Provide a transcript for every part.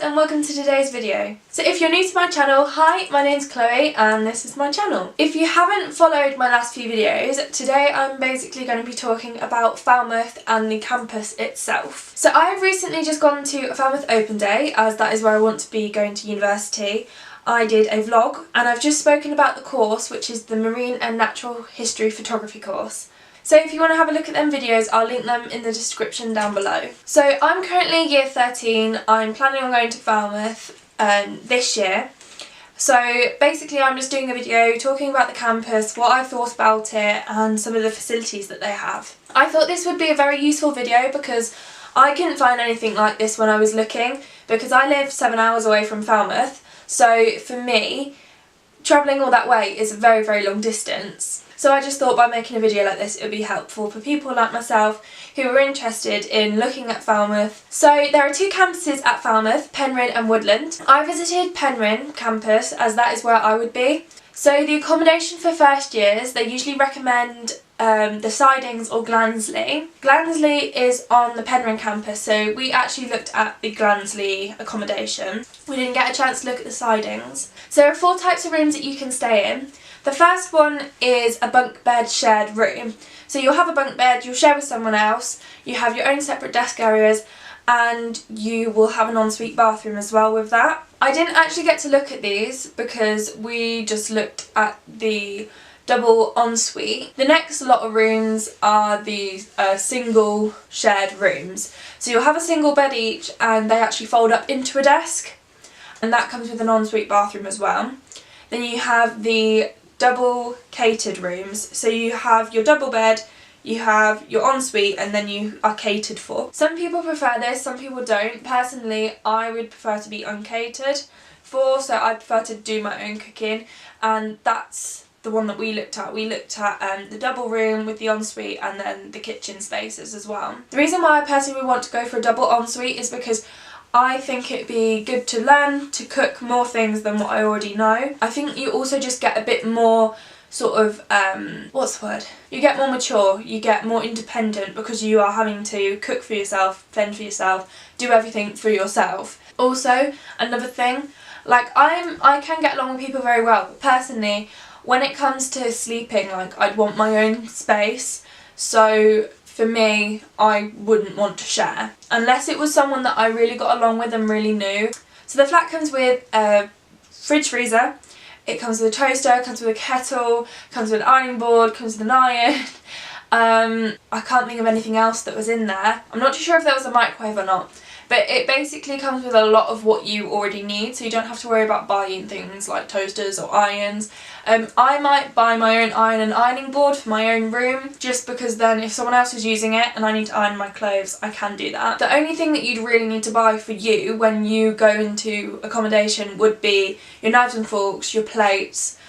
and welcome to today's video. So if you're new to my channel, hi, my name's Chloe and this is my channel. If you haven't followed my last few videos, today I'm basically going to be talking about Falmouth and the campus itself. So I've recently just gone to a Falmouth Open Day, as that is where I want to be going to university. I did a vlog and I've just spoken about the course, which is the Marine and Natural History Photography course. So if you want to have a look at them videos, I'll link them in the description down below. So I'm currently year 13, I'm planning on going to Falmouth this year. So basically I'm just doing a video talking about the campus, what I thought about it and some of the facilities that they have. I thought this would be a very useful video because I couldn't find anything like this when I was looking, because I live 7 hours away from Falmouth. So for me, travelling all that way is a very, very long distance. So I just thought by making a video like this it would be helpful for people like myself who are interested in looking at Falmouth. So there are two campuses at Falmouth, Penryn and Woodland. I visited Penryn campus as that is where I would be. So the accommodation for first years, they usually recommend the Sidings or Glansley. Glansley is on the Penryn campus, so we actually looked at the Glansley accommodation. We didn't get a chance to look at the Sidings. So there are 4 types of rooms that you can stay in. The first one is a bunk bed shared room. So you'll have a bunk bed, you'll share with someone else, you have your own separate desk areas, and you will have an ensuite bathroom as well with that. I didn't actually get to look at these because we just looked at the double ensuite. The next lot of rooms are the single shared rooms. So you'll have a single bed each and they actually fold up into a desk, and that comes with an ensuite bathroom as well. Then you have the double catered rooms, so you have your double bed, you have your ensuite, and then you are catered for. Some people prefer this, some people don't. Personally, I would prefer to be uncatered for, so I prefer to do my own cooking, and that's the one that we looked at. We looked at the double room with the ensuite and then the kitchen spaces as well. The reason why I personally would want to go for a double ensuite is because I think it'd be good to learn to cook more things than what I already know. I think you also just get a bit more sort of, what's the word? You get more mature, you get more independent because you are having to cook for yourself, fend for yourself, do everything for yourself. Also, another thing, like I can get along with people very well, but personally, when it comes to sleeping, like I'd want my own space. So for me, I wouldn't want to share, unless it was someone that I really got along with and really knew. So the flat comes with a fridge freezer, it comes with a toaster, comes with a kettle, comes with an ironing board, comes with an iron. I can't think of anything else that was in there. I'm not too sure if there was a microwave or not, but it basically comes with a lot of what you already need, so you don't have to worry about buying things like toasters or irons. I might buy my own iron and ironing board for my own room, just because then if someone else is using it and I need to iron my clothes, I can do that. The only thing that you'd really need to buy for you when you go into accommodation would be your knives and forks, your plates,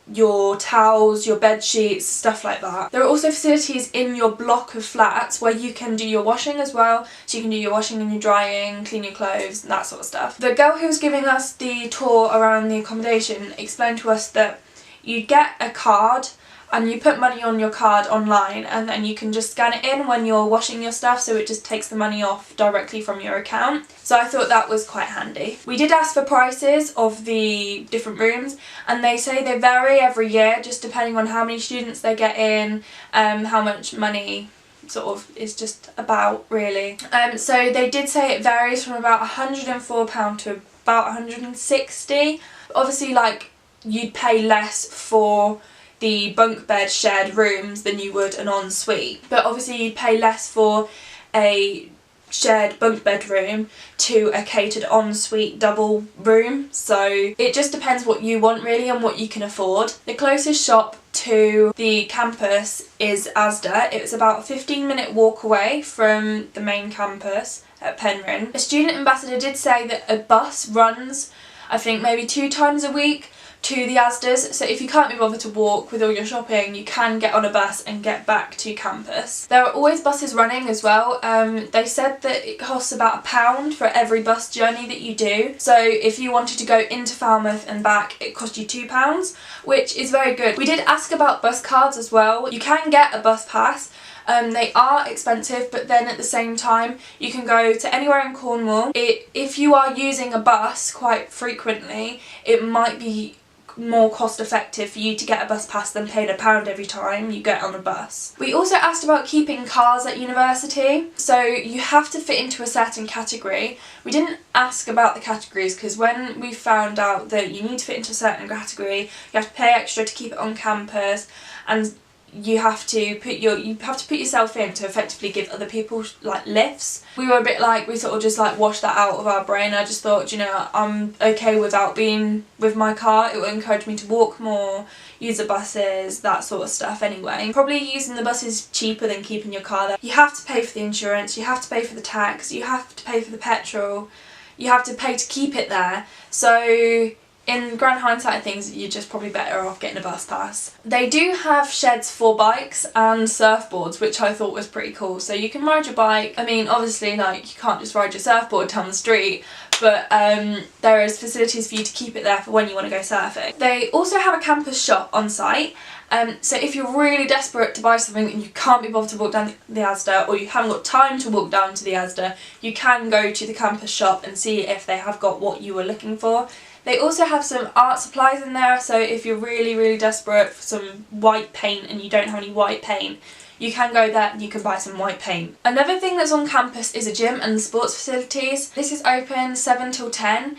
your towels, your bed sheets, stuff like that. There are also facilities in your block of flats where you can do your washing as well, so you can do your washing and your drying, clean your clothes, that sort of stuff. The girl who was giving us the tour around the accommodation explained to us that you get a card and you put money on your card online, and then you can just scan it in when you're washing your stuff, so it just takes the money off directly from your account. So I thought that was quite handy. We did ask for prices of the different rooms, and they say they vary every year, just depending on how many students they get in, how much money sort of is just about, really. So they did say it varies from about £104 to about £160. Obviously, like, you'd pay less for the bunk bed shared rooms than you would an ensuite, but obviously you'd pay less for a shared bunk bed room to a catered ensuite double room, so it just depends what you want really and what you can afford. The closest shop to the campus is Asda. It's about a 15-minute walk away from the main campus at Penryn. A student ambassador did say that a bus runs, I think maybe 2 times a week, to the Asdas, so if you can't be bothered to walk with all your shopping, you can get on a bus and get back to campus. There are always buses running as well. They said that it costs about £1 for every bus journey that you do, so if you wanted to go into Falmouth and back, it cost you £2, which is very good. We did ask about bus cards as well. You can get a bus pass, They are expensive, but then at the same time you can go to anywhere in Cornwall. If you are using a bus quite frequently, it might be more cost effective for you to get a bus pass than paying £1 every time you get on a bus. We also asked about keeping cars at university, so you have to fit into a certain category. We didn't ask about the categories because when we found out that you need to fit into a certain category, you have to pay extra to keep it on campus, and you have to put yourself in to effectively give other people like lifts. We were a bit like, we sort of just like washed that out of our brain. I just thought, you know, I'm okay without being with my car. It will encourage me to walk more, use the buses, that sort of stuff anyway. Probably using the bus is cheaper than keeping your car there. You have to pay for the insurance, you have to pay for the tax, you have to pay for the petrol, you have to pay to keep it there. So in grand hindsight of things, you're just probably better off getting a bus pass. They do have sheds for bikes and surfboards, which I thought was pretty cool. So you can ride your bike. I mean, obviously, like, you can't just ride your surfboard down the street, but there is facilities for you to keep it there for when you want to go surfing. They also have a campus shop on site. So if you're really desperate to buy something and you can't be bothered to walk down the Asda, or you haven't got time to walk down to the Asda, you can go to the campus shop and see if they have got what you were looking for. They also have some art supplies in there, so if you're really desperate for some white paint and you don't have any white paint, you can go there and you can buy some white paint. Another thing that's on campus is a gym and sports facilities. This is open 7 till 10.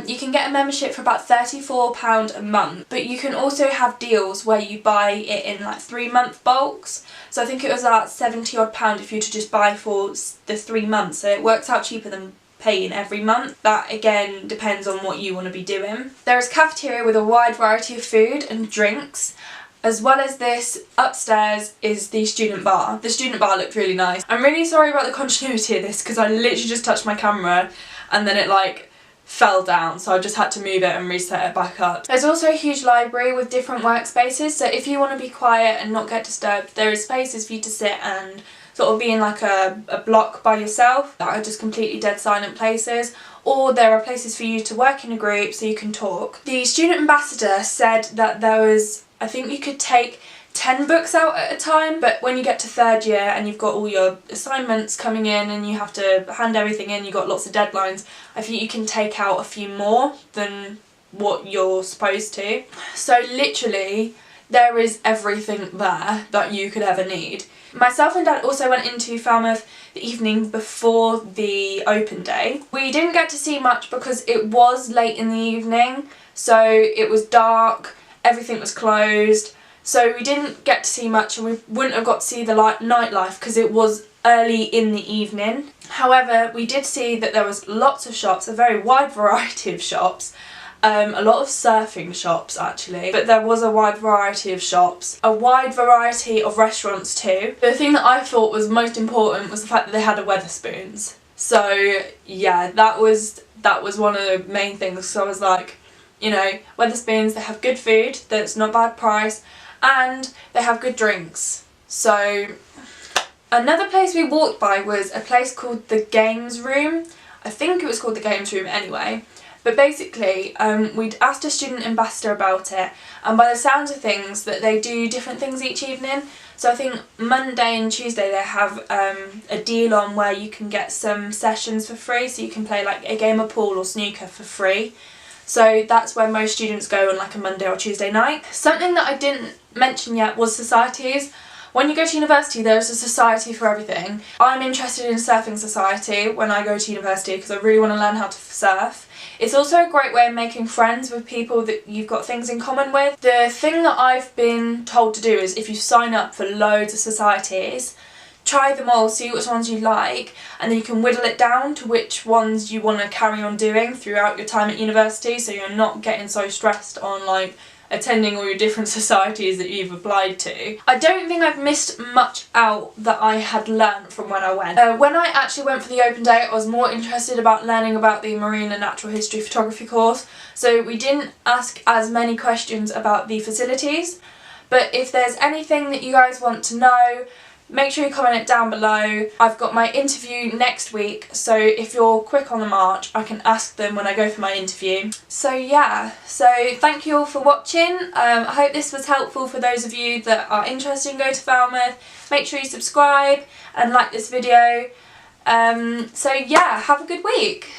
You can get a membership for about £34 a month, but you can also have deals where you buy it in like 3-month bulks. So I think it was about £70 odd if you were to just buy for the 3 months, so it works out cheaper than paying every month. That again depends on what you want to be doing. There is a cafeteria with a wide variety of food and drinks. As well as this, upstairs is the student bar. The student bar looked really nice. I'm really sorry about the continuity of this because I literally just touched my camera and then it like fell down, so I just had to move it and reset it back up. There's also a huge library with different workspaces, so if you want to be quiet and not get disturbed, there is spaces for you to sit and sort of be in like a block by yourself that are just completely dead silent places, or there are places for you to work in a group so you can talk. The student ambassador said that there was, I think you could take 10 books out at a time, but when you get to 3rd year and you've got all your assignments coming in and you have to hand everything in, you've got lots of deadlines, I think you can take out a few more than what you're supposed to. So literally there is everything there that you could ever need. Myself and Dad also went into Falmouth the evening before the open day. We didn't get to see much because it was late in the evening, so it was dark, everything was closed, so we didn't get to see much, and we wouldn't have got to see the nightlife because it was early in the evening. However, we did see that there was lots of shops, a very wide variety of shops. A lot of surfing shops actually, but there was a wide variety of shops, a wide variety of restaurants too. The thing that I thought was most important was the fact that they had a Wetherspoons. So yeah, that was one of the main things. So I was like, you know, Wetherspoons, they have good food that's not bad price, and they have good drinks. So another place we walked by was a place called the Games Room. I think it was called the Games Room anyway. But basically, we'd asked a student ambassador about it, and by the sounds of things, that they do different things each evening. So I think Monday and Tuesday they have a deal on where you can get some sessions for free, so you can play like a game of pool or snooker for free. So that's where most students go on like a Monday or Tuesday night. Something that I didn't mention yet was societies. When you go to university, there's a society for everything. I'm interested in surfing society when I go to university because I really want to learn how to surf. It's also a great way of making friends with people that you've got things in common with. The thing that I've been told to do is if you sign up for loads of societies, try them all, see which ones you like, and then you can whittle it down to which ones you want to carry on doing throughout your time at university, so you're not getting so stressed on like attending all your different societies that you've applied to. I don't think I've missed much out that I had learned from when I went. When I actually went for the open day, I was more interested about learning about the Marine and Natural History Photography course, so we didn't ask as many questions about the facilities, but if there's anything that you guys want to know, make sure you comment it down below. I've got my interview next week, so if you're quick on the march I can ask them when I go for my interview. So yeah, so thank you all for watching. I hope this was helpful for those of you that are interested in going to Falmouth. Make sure you subscribe and like this video. So yeah, have a good week.